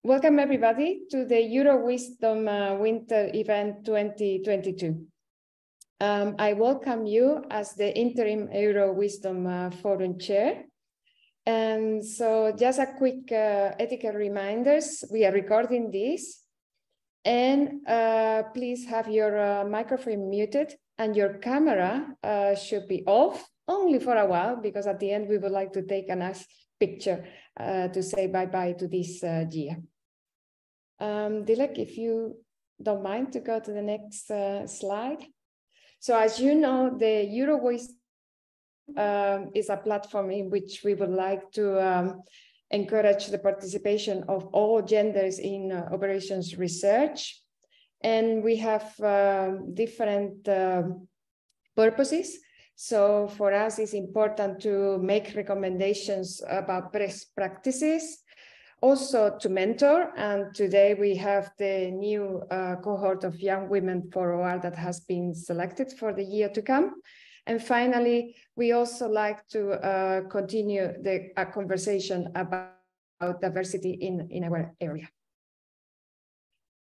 Welcome everybody to the WISDOM Winter Event 2022. I welcome you as the interim WISDOM Forum Chair. And so just a quick etiquette reminders, we are recording this. And please have your microphone muted and your camera should be off only for a while, because at the end we would like to take a nice picture to say bye-bye to this year. Dilek, if you don't mind to go to the next slide. So as you know, the WISDOM is a platform in which we would like to encourage the participation of all genders in operations research. And we have different purposes. So for us, it's important to make recommendations about best practices, also to mentor. And today we have the new cohort of young women for OR that has been selected for the year to come. And finally, we also like to continue the conversation about diversity in our area.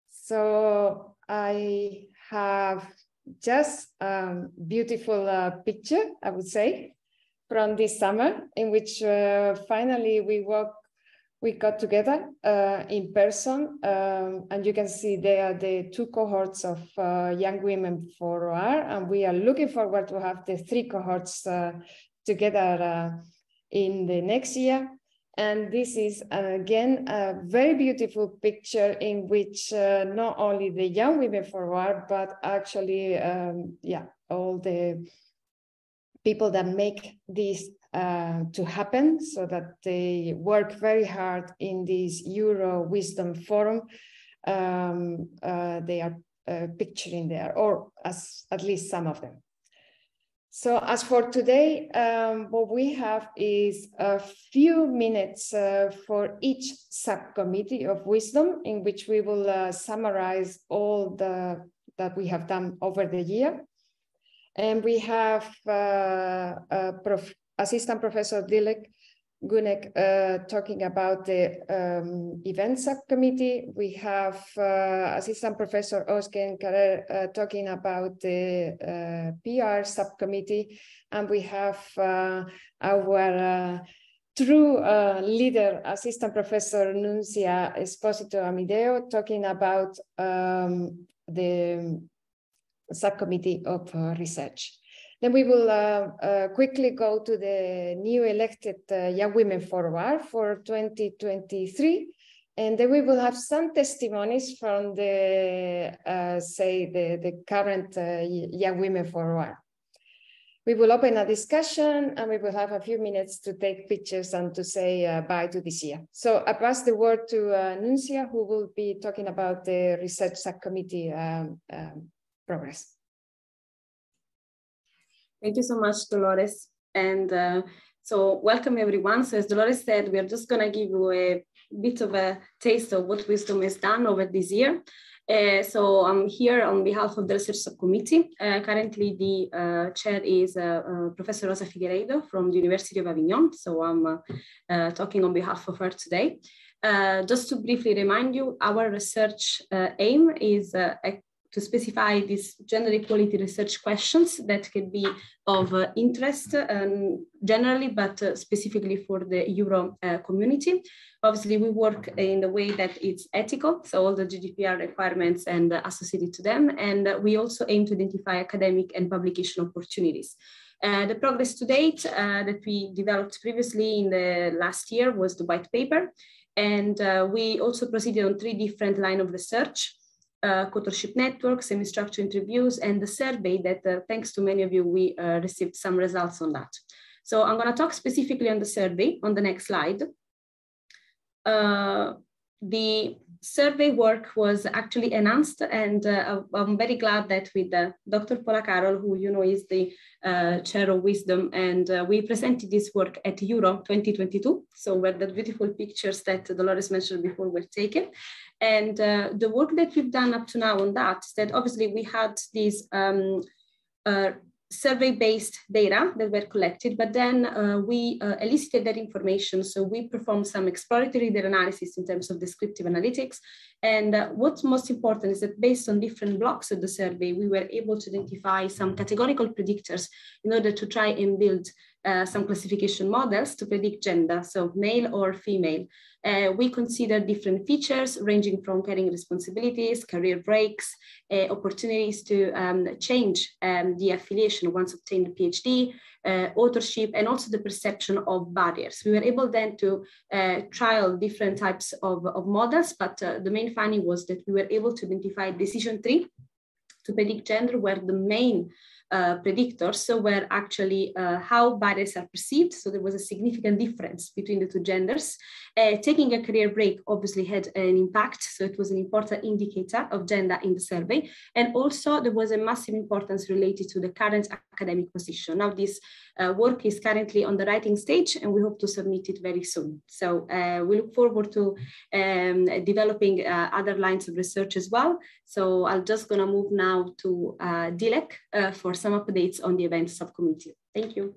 So I have just a beautiful picture, I would say, from this summer, in which finally we got together in person, and you can see there the two cohorts of young women for OR, and we are looking forward to have the three cohorts together in the next year. And this is, again, a very beautiful picture in which not only the young women for OR, but actually, all the people that make this to happen, so that they work very hard in this WISDOM Forum. They are picturing there, or at least some of them. So as for today, what we have is a few minutes for each subcommittee of WISDOM, in which we will summarize all that we have done over the year. And we have Assistant Professor Dilek Günneç talking about the event subcommittee. We have Assistant Professor Özgen talking about the PR subcommittee. And we have our true leader, Assistant Professor Annunziata Esposito Amideo, talking about the subcommittee of research. Then we will quickly go to the new elected young women for OR for 2023. And then we will have some testimonies from the, the current young women for OR. We will open a discussion and we will have a few minutes to take pictures and to say bye to this year. So I pass the word to Annunziata, who will be talking about the research subcommittee progress. Thank you so much, Dolores. And so welcome everyone. So as Dolores said, we are just gonna give you a bit of a taste of what WISDOM has done over this year. So I'm here on behalf of the research subcommittee. Currently the chair is Professor Rosa Figueiredo from the University of Avignon. So I'm talking on behalf of her today. Just to briefly remind you, our research aim is to specify these gender equality research questions that can be of interest generally, but specifically for the Euro community. Obviously, we work in the way that it's ethical, so all the GDPR requirements and associated to them. And we also aim to identify academic and publication opportunities. The progress to date that we developed previously in the last year was the white paper. And we also proceeded on 3 different lines of research. Cohortship network, semi-structured interviews, and the survey that, thanks to many of you, we received some results on that. So I'm going to talk specifically on the survey on the next slide. The survey work was actually enhanced, and I'm very glad that with Dr. Paula Carroll, who you know is the chair of WISDOM, and we presented this work at Euro 2022. So where the beautiful pictures that Dolores mentioned before were taken. And the work that we've done up to now on that is that obviously we had these survey-based data that were collected, but then we elicited that information. So we performed some exploratory data analysis in terms of descriptive analytics. And what's most important is that based on different blocks of the survey, we were able to identify some categorical predictors in order to try and build some classification models to predict gender, so male or female. We consider different features ranging from caring responsibilities, career breaks, opportunities to change the affiliation once obtained a PhD, authorship, and also the perception of barriers. We were able then to trial different types of models, but the main finding was that we were able to identify decision tree to predict gender, where the main predictors were actually how barriers are perceived. So there was a significant difference between the two genders. Taking a career break obviously had an impact. So it was an important indicator of gender in the survey. And also there was a massive importance related to the current academic position. Now this work is currently on the writing stage and we hope to submit it very soon. So we look forward to developing other lines of research as well. So I'm just gonna move now to Dilek for some updates on the event subcommittee. Thank you.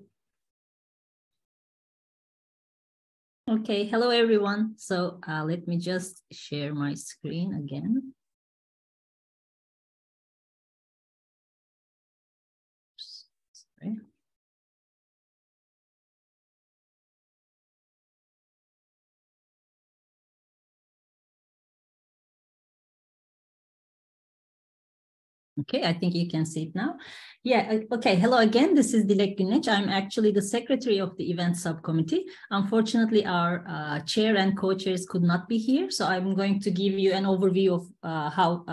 Okay, hello everyone. So let me just share my screen again. Sorry. Okay, I think you can see it now. Yeah, okay, hello again. This is Dilek Günneç. I'm actually the secretary of the event subcommittee. Unfortunately, our chair and co-chairs could not be here, so I'm going to give you an overview of how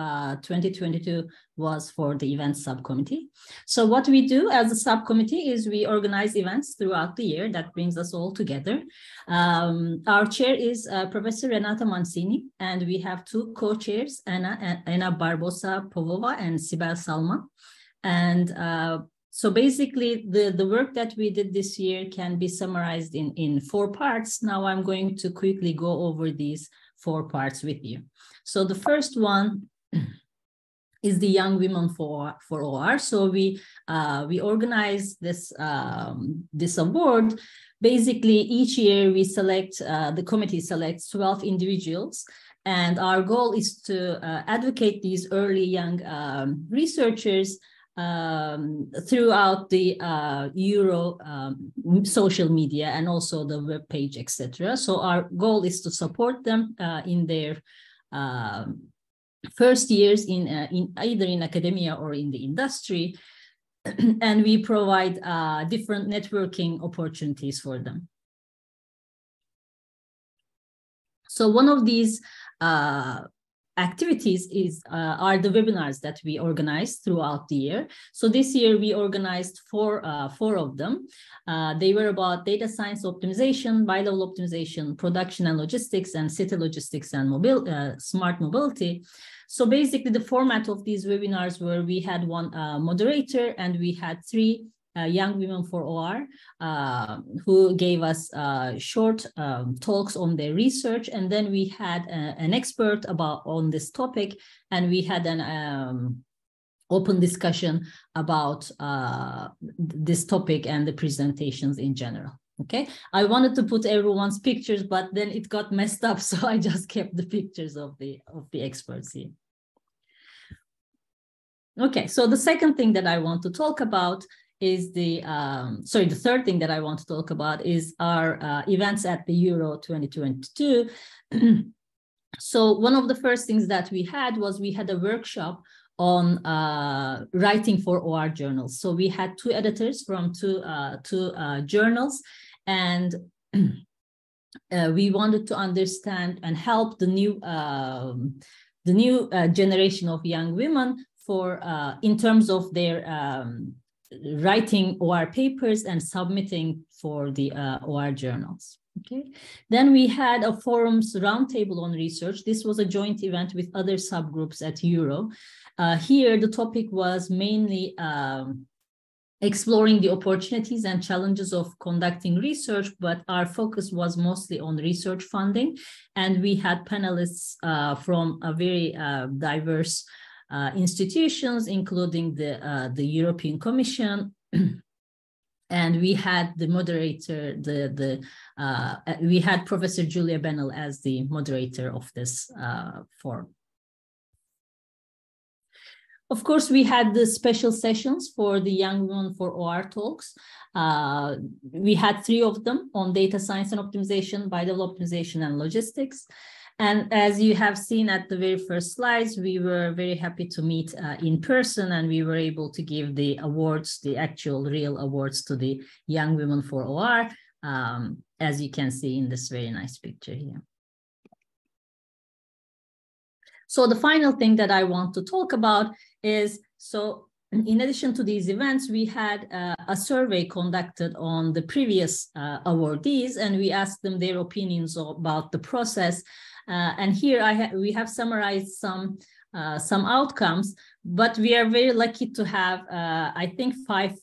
2022 was for the event subcommittee. So what we do as a subcommittee is we organize events throughout the year that brings us all together. Our chair is Professor Renata Mancini, and we have two co-chairs, Anna Barbosa-Povova and Sibel Salma. And so basically the work that we did this year can be summarized in 4 parts. Now I'm going to quickly go over these 4 parts with you. So the first one is the Young Women for OR. So we organize this this award. Basically, each year we select, the committee selects 12 individuals, and our goal is to advocate these early young researchers throughout the Euro social media and also the web page, etc. So our goal is to support them in their first years in either in academia or in the industry, and we provide different networking opportunities for them. So one of these activities are the webinars that we organize throughout the year. So this year we organized four of them. They were about data science optimization, bi-level optimization, production and logistics, and city logistics and smart mobility. So basically the format of these webinars were we had one moderator and we had 3 young women for OR who gave us short talks on their research, and then we had an expert on this topic, and we had an open discussion about this topic and the presentations in general. Okay, I wanted to put everyone's pictures, but then it got messed up, so I just kept the pictures of the experts here. Okay, so the second thing that I want to talk about is the third thing that I want to talk about is our events at the Euro 2022. So one of the first things that we had was we had a workshop on writing for OR journals. So we had 2 editors from two journals, and we wanted to understand and help the new generation of young women for in terms of their writing OR papers and submitting for the OR journals. Okay. Then we had a forums roundtable on research. This was a joint event with other subgroups at Euro. Here, the topic was mainly exploring the opportunities and challenges of conducting research, but our focus was mostly on research funding. And we had panelists from a very diverse institutions, including the European Commission, And we had the moderator, we had Professor Julia Bennell as the moderator of this forum. Of course, we had the special sessions for the Young Women for OR talks. We had 3 of them on data science and optimization, bi-level optimization, and logistics. And as you have seen at the very first slides, we were very happy to meet in person, and we were able to give the awards, the actual real awards, to the Young Women for OR, as you can see in this very nice picture here. So the final thing that I want to talk about is, so in addition to these events, we had a survey conducted on the previous awardees, and we asked them their opinions about the process. And here we have summarized some outcomes, but we are very lucky to have, I think, 5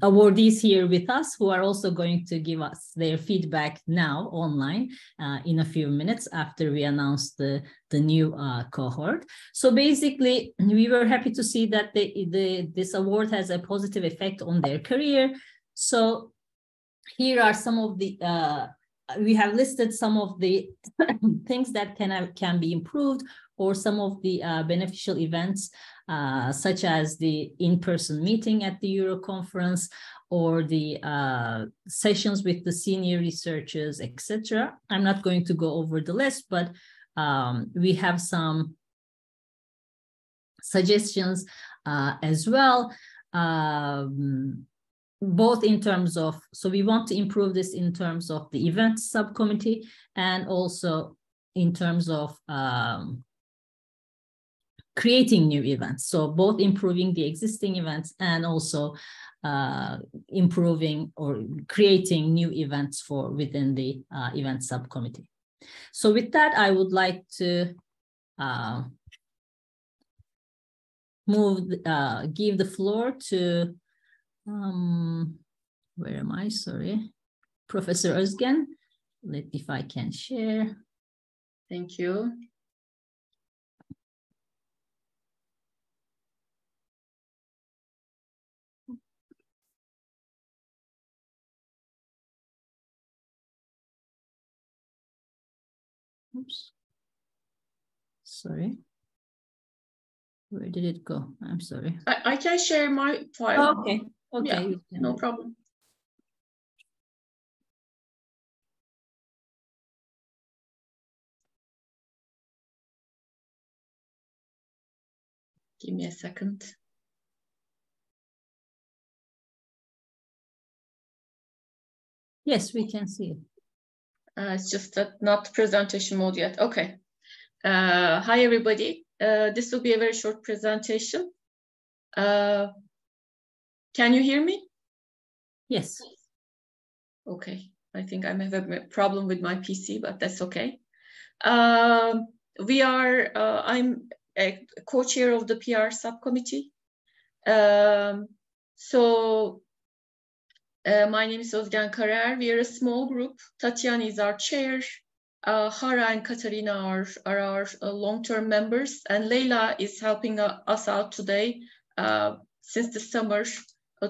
awardees here with us who are also going to give us their feedback now online in a few minutes after we announce the new cohort. So basically, we were happy to see that this award has a positive effect on their career. So here are some of the, we have listed some of the things that can be improved, or some of the beneficial events, such as the in-person meeting at the Euro conference, or the sessions with the senior researchers, etc. I'm not going to go over the list, but we have some suggestions as well, both in terms of, so we want to improve this in terms of the events subcommittee, and also in terms of creating new events. So both improving the existing events and also improving or creating new events for within the event subcommittee. So with that, I would like to give the floor to, where am I? Sorry, Professor Özgen. If I can share. Thank you. Oops. Sorry. Where did it go? I'm sorry. I can share my file. Oh, okay. Okay. Yeah, no problem. Give me a second. Yes, we can see it. It's just that not presentation mode yet. Okay. Hi, everybody. This will be a very short presentation. Can you hear me? Yes. Okay. I think I may have a problem with my PC, but that's okay. I'm a co-chair of the PR subcommittee. My name is Özgen. We are a small group. Tatiana is our chair. Hara and Katarina are our long-term members, and Leila is helping us out today since the summer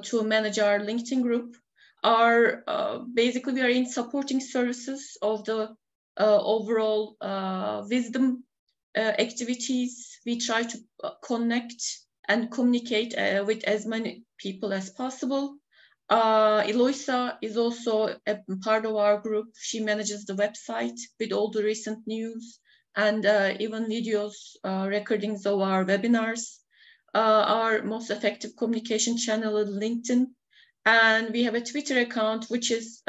to manage our LinkedIn group. Basically, we are in supporting services of the overall WISDOM activities. We try to connect and communicate with as many people as possible. Eloisa is also a part of our group. She manages the website with all the recent news and even videos, recordings of our webinars. Our most effective communication channel is LinkedIn, and we have a Twitter account which has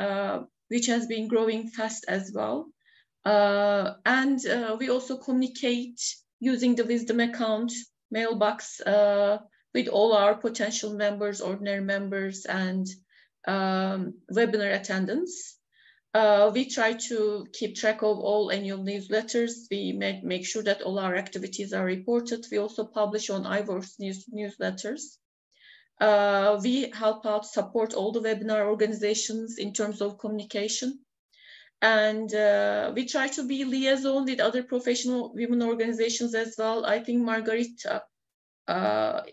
been growing fast as well. We also communicate using the WISDOM account mailbox with all our potential members, ordinary members, and webinar attendants. We try to keep track of all annual newsletters. We make sure that all our activities are reported. We also publish on iVoice newsletters. We help out, support all the webinar organizations in terms of communication. And we try to be liaison with other professional women organizations as well. I think Margarita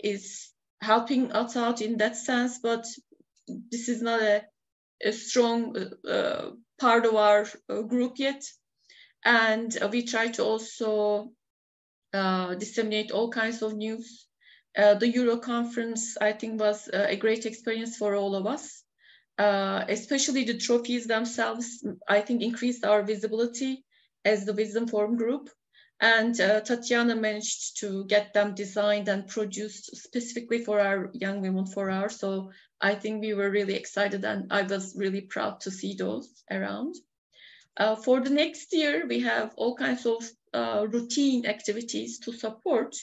is helping us out in that sense, but this is not a strong part of our group yet. And we try to also disseminate all kinds of news. The Euro conference, I think, was a great experience for all of us. Especially the trophies themselves, I think, increased our visibility as the WISDOM Forum group. And Tatiana managed to get them designed and produced specifically for our Young Women 4 Hours. So I think we were really excited, and I was really proud to see those around. For the next year, we have all kinds of routine activities to support.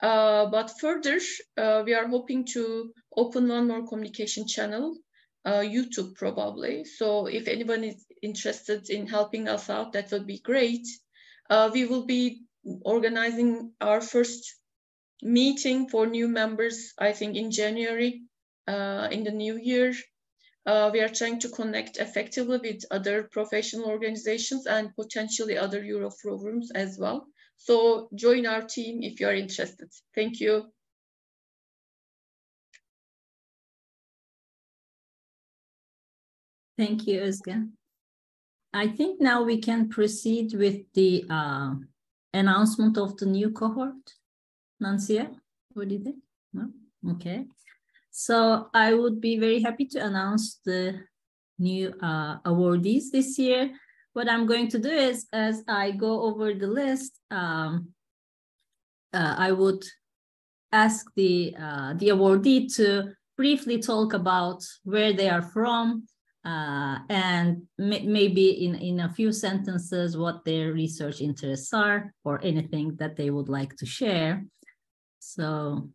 But further, we are hoping to open one more communication channel, YouTube probably. So if anyone is interested in helping us out, that would be great. We will be organizing our first meeting for new members, I think, in January, in the new year. We are trying to connect effectively with other professional organizations and potentially other Euro forums as well. So join our team if you are interested. Thank you. Thank you, Özgen. I think now we can proceed with the announcement of the new cohort. Nancia, what do you think? No? Okay. So I would be very happy to announce the new awardees this year. What I'm going to do is, as I go over the list, I would ask the awardee to briefly talk about where they are from, and maybe in a few sentences what their research interests are or anything that they would like to share. So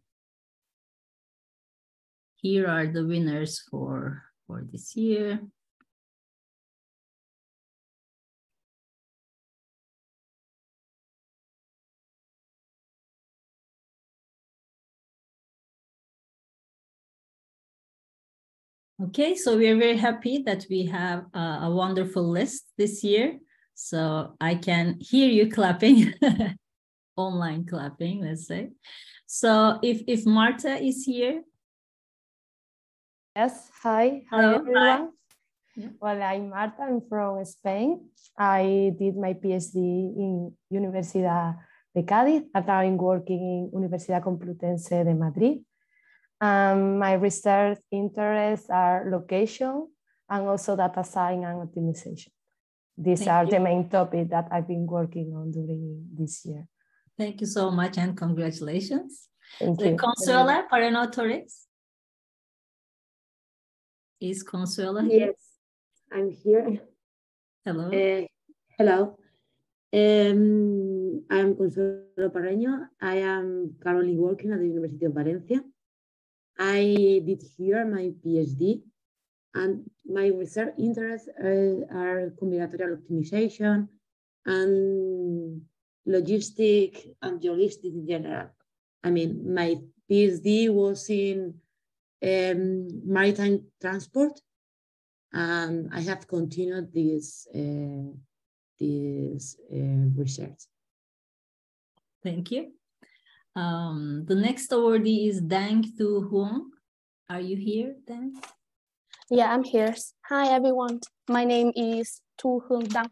here are the winners for this year. Okay, so we are very happy that we have a wonderful list this year. So I can hear you clapping, online clapping, let's say. So if Marta is here. Yes, hi. Hello. Hi, everyone. Hi. Yeah. Well, I'm Marta, I'm from Spain. I did my PhD in Universidad de Cádiz. I'm now working in Universidad Complutense de Madrid. My research interests are location and also data science and optimization. These are the main topics that I've been working on during this year. Thank you so much and congratulations. Thank you. Consuela Parano Torres. Is Consuela here? Yes, I'm here. Hello. Hello. I'm Consuelo Parreño. I am currently working at the University of Valencia. I did here my PhD, and my research interests are combinatorial optimization and logistic and geologistics in general. I mean, my PhD was in maritime transport, and I have continued this research. Thank you. The next awardee is Dang Thu Huong. Are you here, Dang? Yeah, I'm here. Hi, everyone. My name is Thu Huong Dang.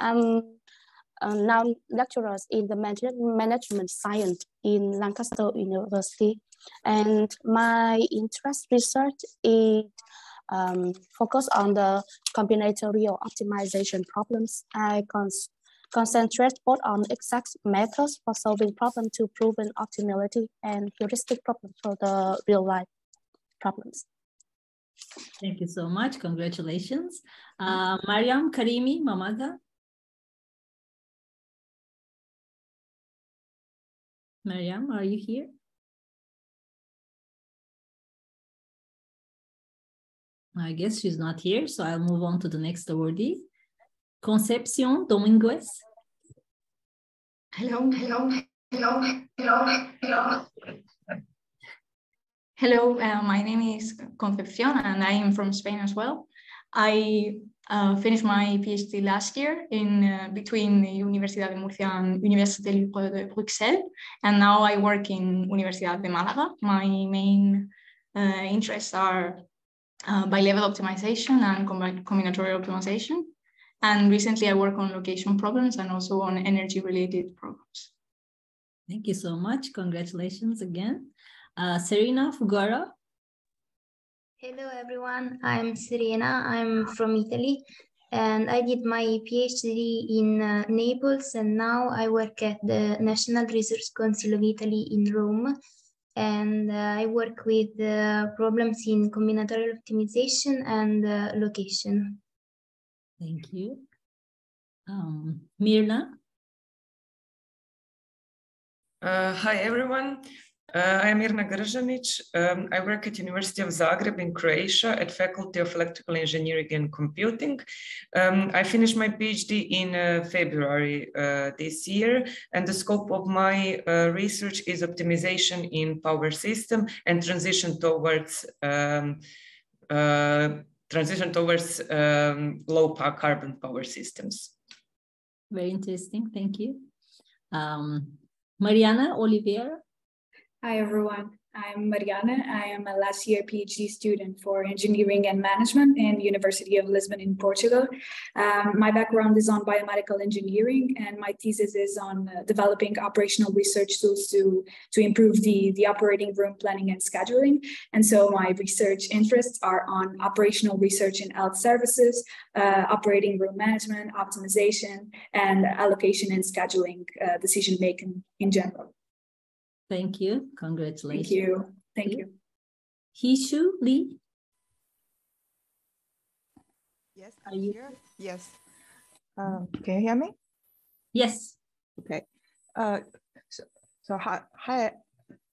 I'm now lecturer in the management science in Lancaster University. And my interest research is focused on the combinatorial optimization problems. I concentrate both on exact methods for solving problems to proven optimality and heuristic problems for the real life problems. Thank you so much. Congratulations. Mariam Karimi Mamaga. Mariam, are you here? I guess she's not here, so I'll move on to the next awardee. Concepcion Dominguez. Hello. Hello, my name is Concepcion and I am from Spain as well. I finished my PhD last year in between the Universidad de Murcia and Université Libre de Bruxelles, and now I work in Universidad de Málaga. My main interests are bi-level optimization and combinatorial optimization. And recently I work on location problems and also on energy-related problems. Thank you so much. Congratulations again. Serena Fugara. Hello, everyone. I'm Serena. I'm from Italy, and I did my PhD in Naples, and now I work at the National Research Council of Italy in Rome. And I work with problems in combinatorial optimization and location. Thank you. Mirna. Hi, everyone. I am Mirna Gržanić. I work at University of Zagreb in Croatia at Faculty of Electrical Engineering and Computing. I finished my PhD in February this year, and the scope of my research is optimization in power system and transition towards low carbon power systems. Very interesting. Thank you. Mariana Oliveira. Hi, everyone. I'm Mariana. I am a last year PhD student for engineering and management in University of Lisbon in Portugal. My background is on biomedical engineering, and my thesis is on developing operational research tools to improve the operating room planning and scheduling. And so my research interests are on operational research in health services, operating room management, optimization, and allocation and scheduling decision-making in general. Thank you. Congratulations. Thank you. Thank you. Hishu Lee. Yes, I'm here. Yes. Can you hear me? Yes. Okay. So hi,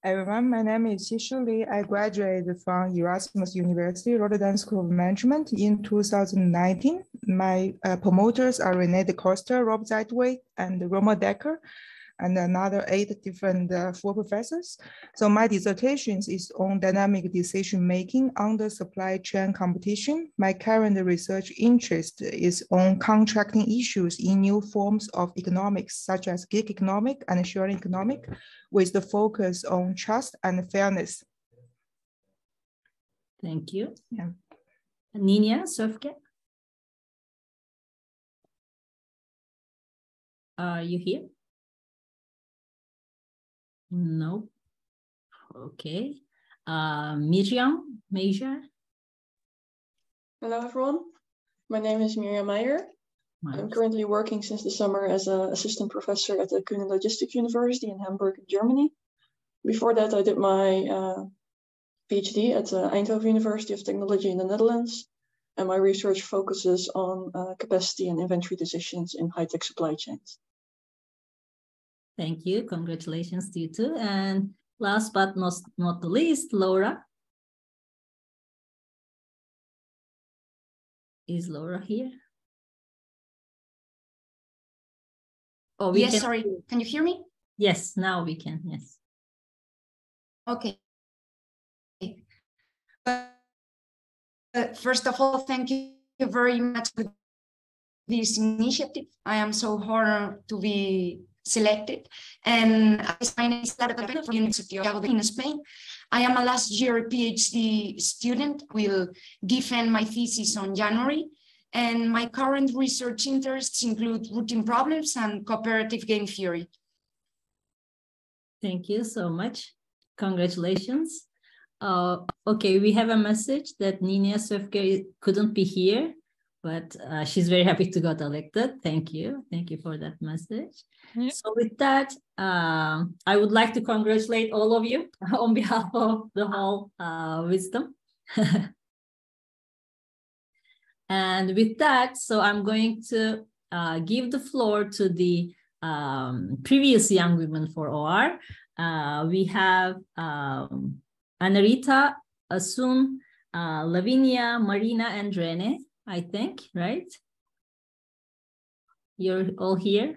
everyone. My name is Hishu Lee. I graduated from Erasmus University, Rotterdam School of Management in 2019. My promoters are René de Costa, Rob Zeitway, and Roma Decker, and another 8 different full professors. So my dissertation is on dynamic decision-making under supply chain competition. My current research interest is on contracting issues in new forms of economics, such as gig economic and sharing economic, with the focus on trust and fairness. Thank you. Yeah. Nina Sofke. Are you here? No. Okay. Miriam Major. Hello, everyone. My name is Miriam Meijer. I'm currently working since the summer as an assistant professor at the Kuhn Logistics University in Hamburg, Germany. Before that, I did my PhD at the Eindhoven University of Technology in the Netherlands. And my research focuses on capacity and inventory decisions in high-tech supply chains. Thank you. Congratulations to you too. And last but not the least, Laura. Is Laura here? Oh, yes, sorry. Can you hear me? Yes, now we can. Yes. Okay. First of all, thank you very much for this initiative. I am so honored to be selected. And my name is Lara from the University of in Spain. I am a last year PhD student. Will defend my thesis on January. And my current research interests include routine problems and cooperative game theory. Thank you so much. Congratulations. Okay, we have a message that Nina Sofke couldn't be here, but she's very happy to got elected. Thank you. Thank you for that message. Yeah. So with that, I would like to congratulate all of you on behalf of the whole WISDOM. And with that, so I'm going to give the floor to the previous young women for OR. We have Anarita, Asun, Lavinia, Marina, and Rene, I think, right? You're all here?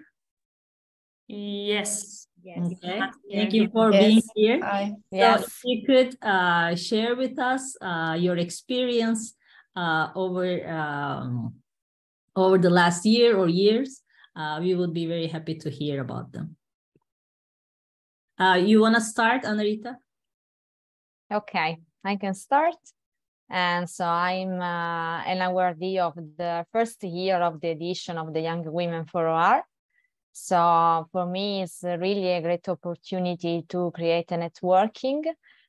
Yes. Yes. Okay. Thank you for being here. Yes. So if you could share with us your experience over over the last year or years, we would be very happy to hear about them. You want to start, Annarita? Okay, I can start. And so I'm an awardee of the first year of the edition of the Young Women for OR. So for me, it's really a great opportunity to create a networking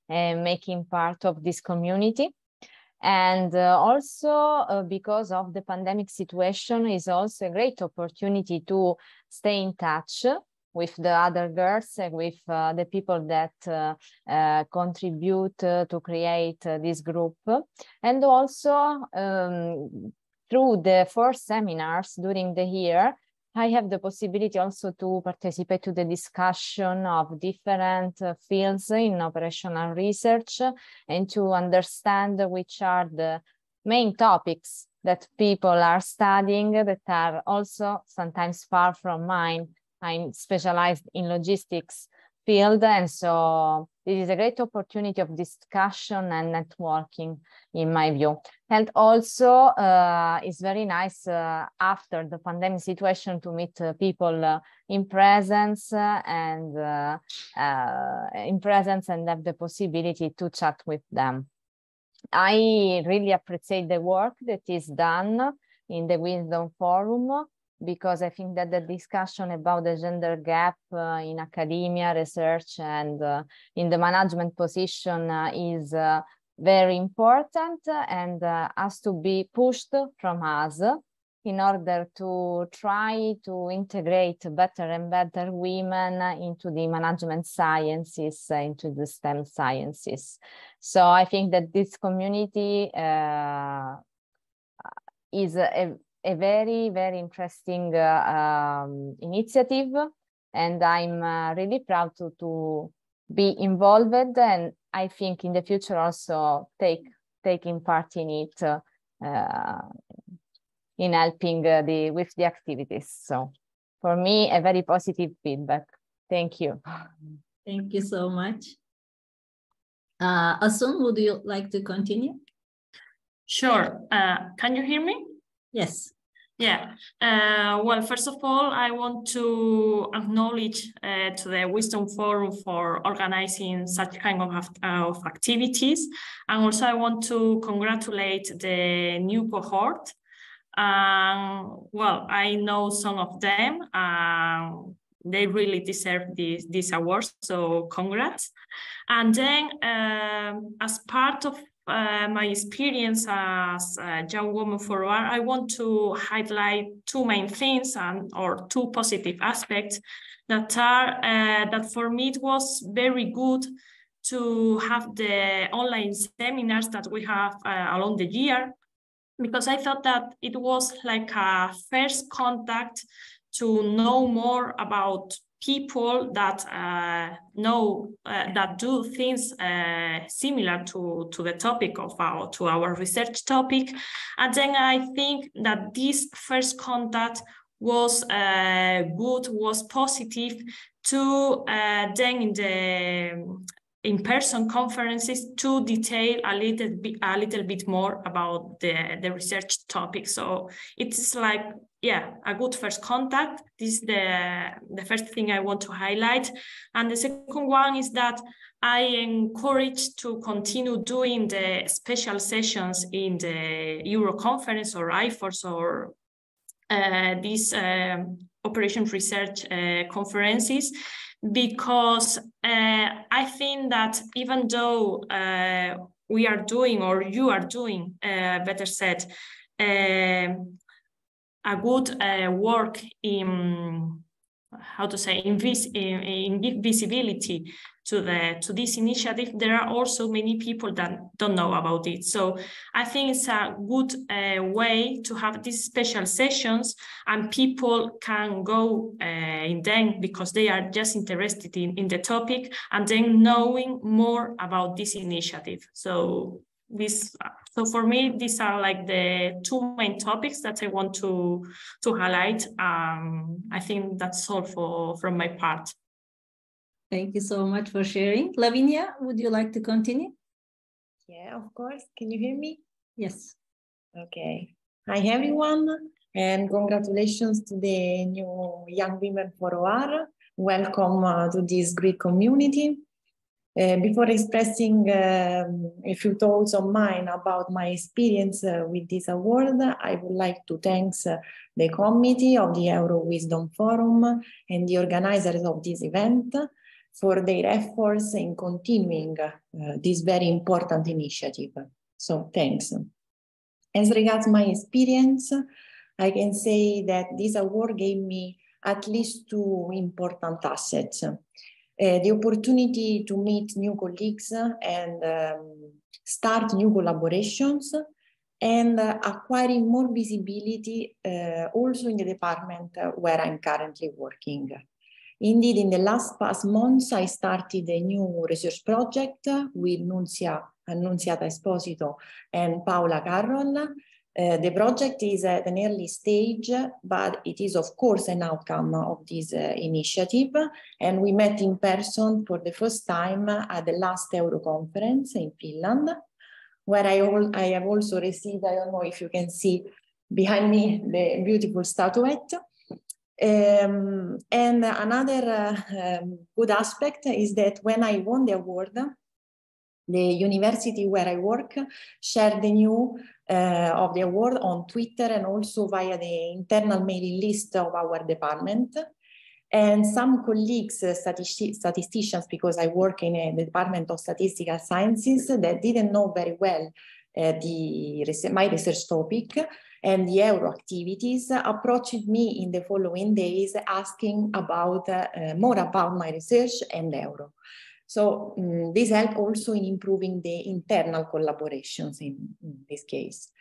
and making part of this community. And also because of the pandemic situation is also a great opportunity to stay in touch with the other girls, with the people that contribute to create this group. And also through the 4 seminars during the year, I have the possibility also to participate to the discussion of different fields in operational research and to understand which are the main topics that people are studying that are also sometimes far from mine. I'm specialized in logistics field, and so it is a great opportunity of discussion and networking in my view. And also it's very nice after the pandemic situation to meet people in presence and have the possibility to chat with them. I really appreciate the work that is done in the WISDOM Forum, because I think that the discussion about the gender gap in academia, research, and in the management position is very important and has to be pushed from us in order to try to integrate better and better women into the management sciences, into the STEM sciences. So I think that this community is a very, very interesting initiative, and I'm really proud to be involved, and I think in the future also taking part in it, in helping with the activities. So for me, a very positive feedback. Thank you. Thank you so much. Asun, would you like to continue? Sure. Can you hear me? Yes. Yeah. Well, first of all, I want to acknowledge to the WISDOM Forum for organizing such kind of activities. And also I want to congratulate the new cohort. Well, I know some of them. They really deserve these awards, so congrats. And then as part of my experience as a young woman for OR, I want to highlight 2 main things or 2 positive aspects that are that for me it was very good to have the online seminars that we have along the year, because I thought that it was like a first contact to know more about people that that do things similar to the topic of our research topic. And then I think that this first contact was good, was positive to then in the in-person conferences to detail a little bit more about the research topic. So it's like, yeah, a good first contact. This is the first thing I want to highlight. And the second one is that I encourage to continue doing the special sessions in the Euro conference or IFORS or these operation research conferences, because I think that even though we are doing, or you are doing, better said, a good work in, how to say, in visibility to this initiative, there are also many people that don't know about it. So I think it's a good way to have these special sessions, and people can go in them because they are just interested in the topic, and then knowing more about this initiative. So for me, these are like the 2 main topics that I want to highlight. I think that's all from my part. Thank you so much for sharing. Lavinia, would you like to continue? Yeah, of course. Can you hear me? Yes. Okay. Hi, everyone. And congratulations to the new Young Women for OR. Welcome to this great community. Before expressing a few thoughts of mine about my experience with this award, I would like to thank the committee of the WISDOM Forum and the organizers of this event for their efforts in continuing this very important initiative. So thanks. As regards my experience, I can say that this award gave me at least two important assets. The opportunity to meet new colleagues and start new collaborations, and acquiring more visibility also in the department where I'm currently working. Indeed, in the past months, I started a new research project with Annunziata Esposito and Paola Carroll. The project is at an early stage, but it is of course an outcome of this initiative. And we met in person for the first time at the last Euro conference in Finland, where I have also received, I don't know if you can see behind me, the beautiful statuette. And another good aspect is that when I won the award, the university where I work shared the news of the award on Twitter and also via the internal mailing list of our department. And some colleagues, statisticians, because I work in the Department of Statistical Sciences, that didn't know very well my research topic and the Euro activities, approached me in the following days asking about more about my research and Euro. So this helped also in improving the internal collaborations in this case.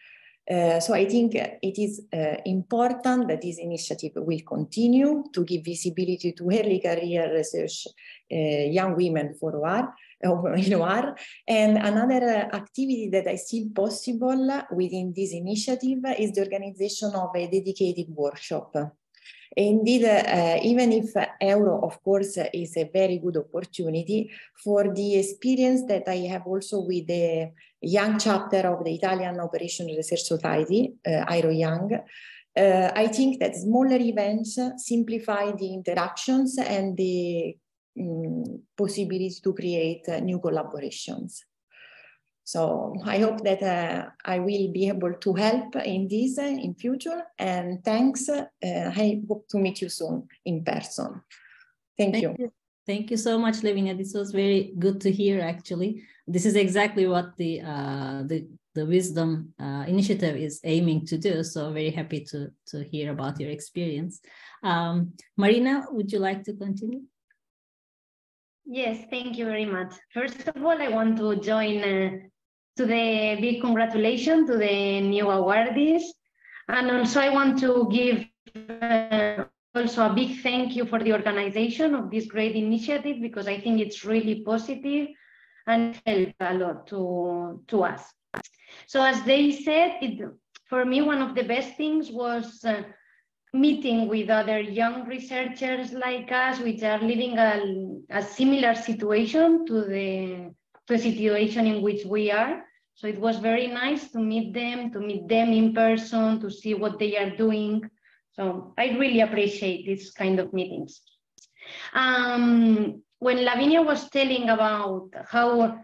So I think it is important that this initiative will continue to give visibility to early career research young women for OR. And another activity that I see possible within this initiative is the organization of a dedicated workshop. Indeed, even if Euro, of course, is a very good opportunity, for the experience that I have also with the young chapter of the Italian Operation Research Society, Airo Young, I think that smaller events simplify the interactions and the possibility to create new collaborations. So I hope that I will be able to help in this in future, and thanks. I hope to meet you soon in person. Thank you. Thank you so much, Lavinia. This was very good to hear, actually. This is exactly what the WISDOM initiative is aiming to do. So very happy to hear about your experience. Marina, would you like to continue? Yes, thank you very much. First of all, I want to join to the big congratulations to the new awardees. And also I want to give also a big thank you for the organization of this great initiative, because I think it's really positive and helped a lot to us. So as they said, for me, one of the best things was meeting with other young researchers like us, which are living a similar situation to the situation in which we are. So it was very nice to meet them in person, to see what they are doing. So I really appreciate this kind of meetings. When Lavinia was telling about how,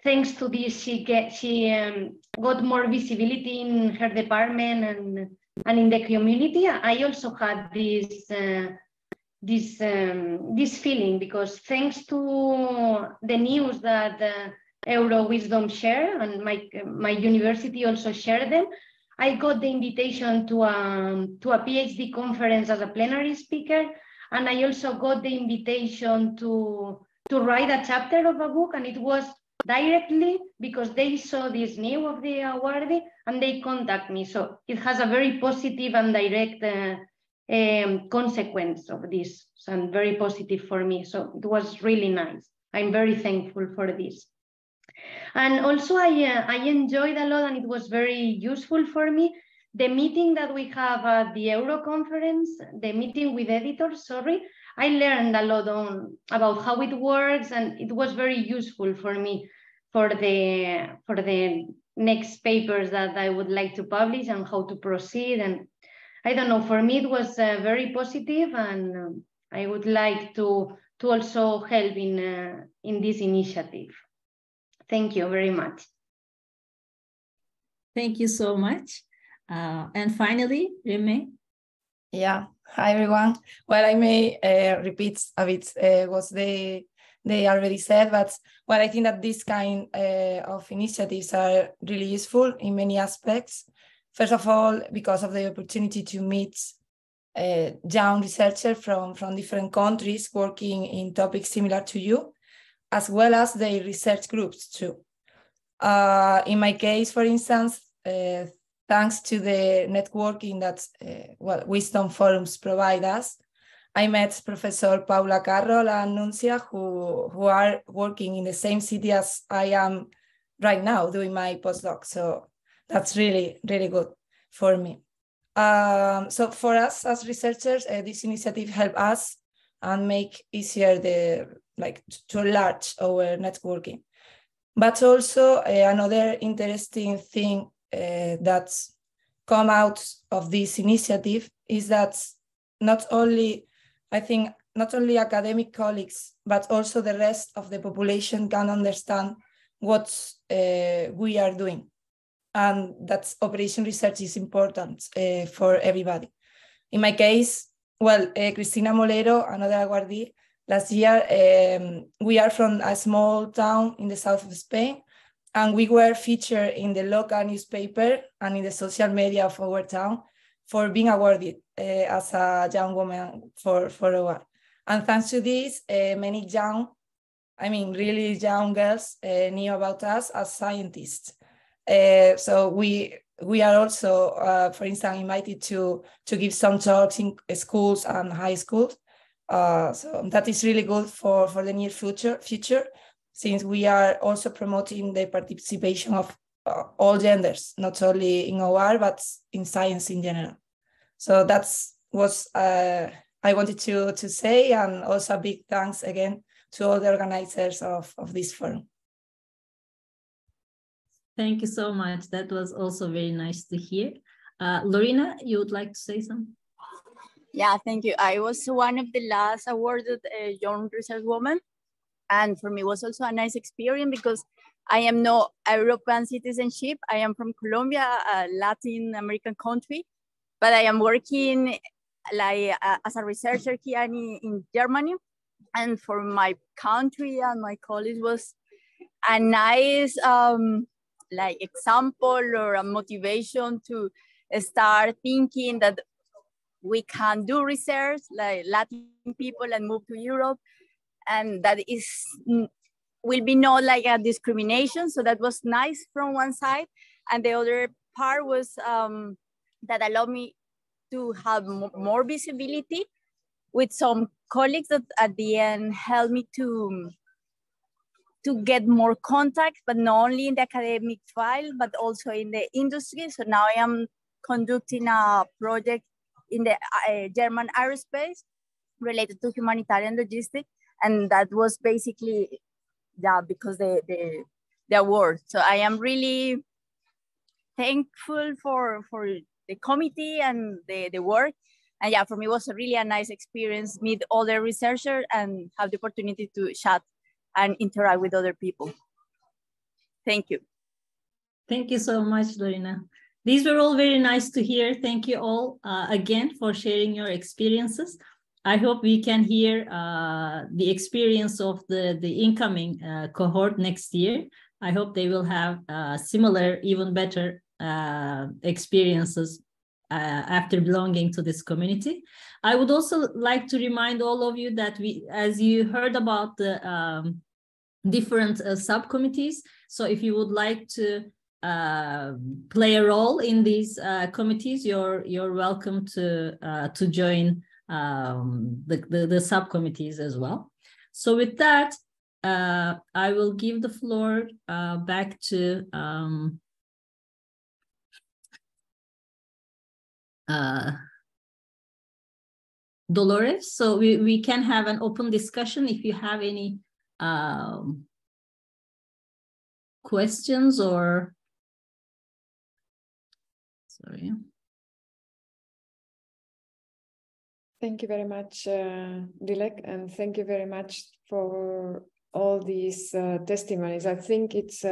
thanks to this, she got more visibility in her department and in the community, I also had this feeling, because thanks to the news that Euro WISDOM share, and my university also shared them, I got the invitation to a PhD conference as a plenary speaker, and I also got the invitation to write a chapter of a book, and it was directly because they saw this news of the awardee and they contact me. So it has a very positive and direct consequence of this, and very positive for me. So it was really nice. I'm very thankful for this. And also I enjoyed a lot, and it was very useful for me, the meeting that we have at the Euro conference, the meeting with editors, I learned a lot about how it works, and it was very useful for me for the next papers that I would like to publish and how to proceed. I don't know, for me it was very positive, and I would like to also help in this initiative. Thank you very much. Thank you so much. And finally, Reme. Yeah, hi everyone. Well, I may repeat a bit what they already said, but well, I think that this kind of initiatives are really useful in many aspects. First of all, because of the opportunity to meet young researchers from different countries working in topics similar to you, as well as the research groups too. In my case, for instance, thanks to the networking that WISDOM forums provide us, I met Professor Paula Carroll and Nuncia, who are working in the same city as I am right now doing my postdoc. So that's really, really good for me. So for us as researchers, this initiative helps us and make easier to enlarge our networking. But also another interesting thing that's come out of this initiative is that not only academic colleagues, but also the rest of the population can understand what we are doing. And that operation research is important for everybody. In my case, Cristina Molero, another awardee, last year, we are from a small town in the south of Spain, and we were featured in the local newspaper and in the social media of our town for being awarded as a young woman for award. And thanks to this, many really young girls knew about us as scientists. So we are also, for instance, invited to give some talks in schools and high schools. So that is really good for the near future, since we are also promoting the participation of all genders, not only in OR, but in science in general. So that's what I wanted to say, and also a big thanks again to all the organizers of this forum. Thank you so much. That was also very nice to hear. Lorena, you would like to say something? Yeah, thank you. I was one of the last awarded young research women. And for me, it was also a nice experience because I am no European citizenship. I am from Colombia, a Latin American country, but I am working as a researcher here in Germany. And for my country and my colleagues was a nice example or a motivation to start thinking that we can do research like Latin people and move to Europe, and that will be not like a discrimination. So that was nice from one side, and the other part was that allowed me to have more visibility with some colleagues that at the end helped me to get more contact, but not only in the academic file, but also in the industry. So now I am conducting a project in the German aerospace related to humanitarian logistics. And that was basically, because the award. So I am really thankful for the committee and the work. And for me, it was really a nice experience, meet other researchers and have the opportunity to chat and interact with other people. Thank you. Thank you so much, Lorena. These were all very nice to hear. Thank you all again for sharing your experiences. I hope we can hear the experience of the incoming cohort next year. I hope they will have similar, even better experiences after belonging to this community. I would also like to remind all of you that as you heard about the different subcommittees, so if you would like to play a role in these committees, you're welcome to join the subcommittees as well. So with that, I will give the floor back to Dolores. So we can have an open discussion if you have any questions or, sorry. Thank you very much, Dilek, and thank you very much for all these testimonies. I think it's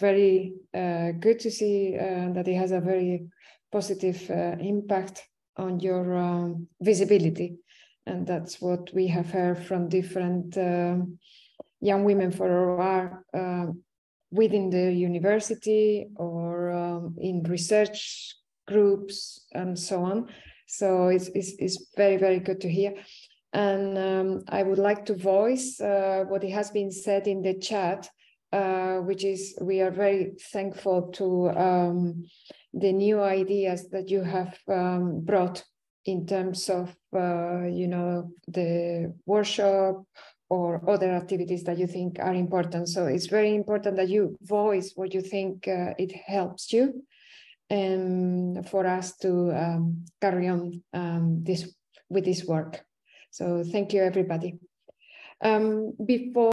very good to see that it has a very positive impact on your visibility, and that's what we have heard from different young women for OR within the university or in research groups and so on. So it's very, very good to hear. And I would like to voice what it has been said in the chat, which is we are very thankful to the new ideas that you have brought in terms of, the workshop or other activities that you think are important. So it's very important that you voice what you think it helps you, and for us to carry on with this work. So thank you, everybody. Before